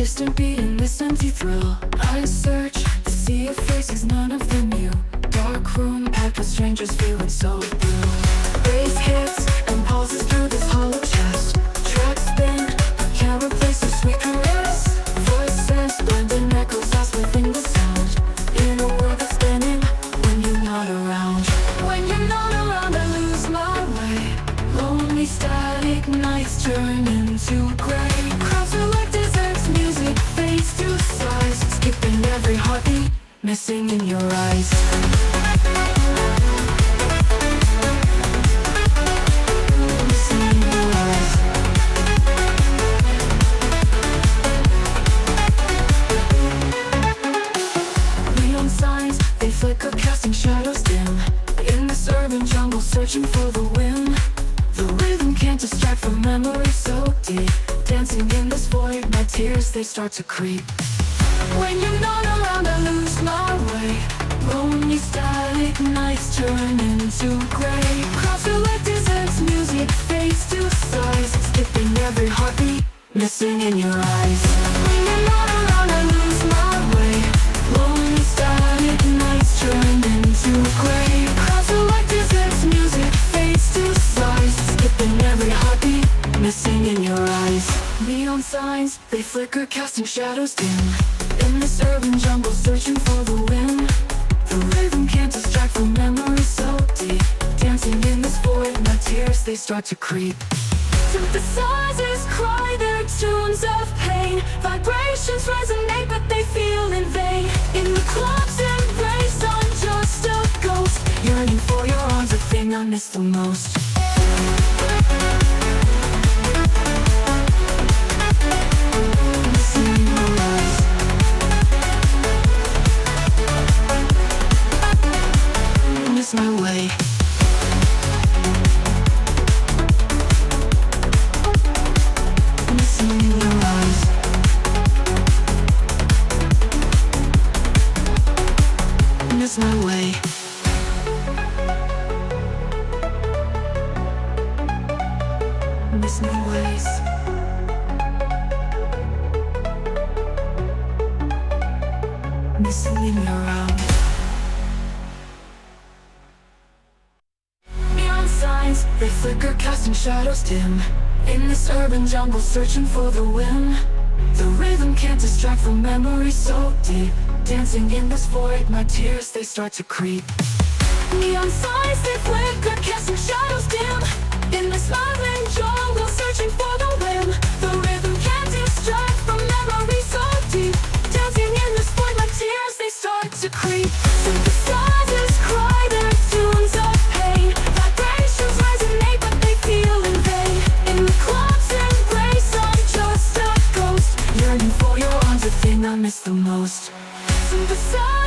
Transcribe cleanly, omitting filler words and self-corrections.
distant beat in this empty thrill. I search to see if faces, none of them new. Dark room packed with strangers feeling so blue. Bass hits and pulses through this hollow chest. Tracks spin, can't replace the sweet caress. Voices blend and echoes lost within the sound. In a world that's spinning when you're not around. When you're not around, I lose my way. Lonely static nights turn into gray. Crowds are like deserts, music fades to size. Skipping every heartbeat, missing in your eyes. Flicker, casting shadows dim. In this urban jungle, searching for the wind. The rhythm can't distract from memories so deep. Dancing in this void, my tears, they start to creep. When you're not around, I lose my way. Lonely static nights turn into gray. Crowds are like deserts, music fades to size. Skipping every heartbeat, missing in your eyes. When you're not around, I lose my way. Lonely static nights turn into gray. Crowds are like deserts, music fades to size. Skipping every heartbeat, missing in your eyes. Neon signs, they flicker, casting shadows dim. In this urban jungle, searching for the wind. The rhythm can't distract from memories so deep. Dancing in this void, my tears, they start to creep. Synthesizers cry their tunes of pain. Vibrations resonate, but they feel in vain. In the club's embrace, I'm just a ghost. Yearning for your arms, the thing I miss the most. Missing in your eyes. Miss my way. Miss my way. Miss my ways. Missing in your arms. Neon signs, they flicker, casting shadows dim. In this urban jungle, searching for the wind. The rhythm can't distract from memories so deep. Dancing in this void, my tears, they start to creep. Neon signs, they flicker, casting shadows dim. In this smiling jungle, searching for the wind. The rhythm can't distract from memories so deep. Dancing in this void, my tears, they start to creep. Synthesizers cry their tunes of pain. Vibrations resonate, but they feel in vain. In the club's embrace, I'm just a ghost. Yearning for your arms, the thing I miss the most. Synthesize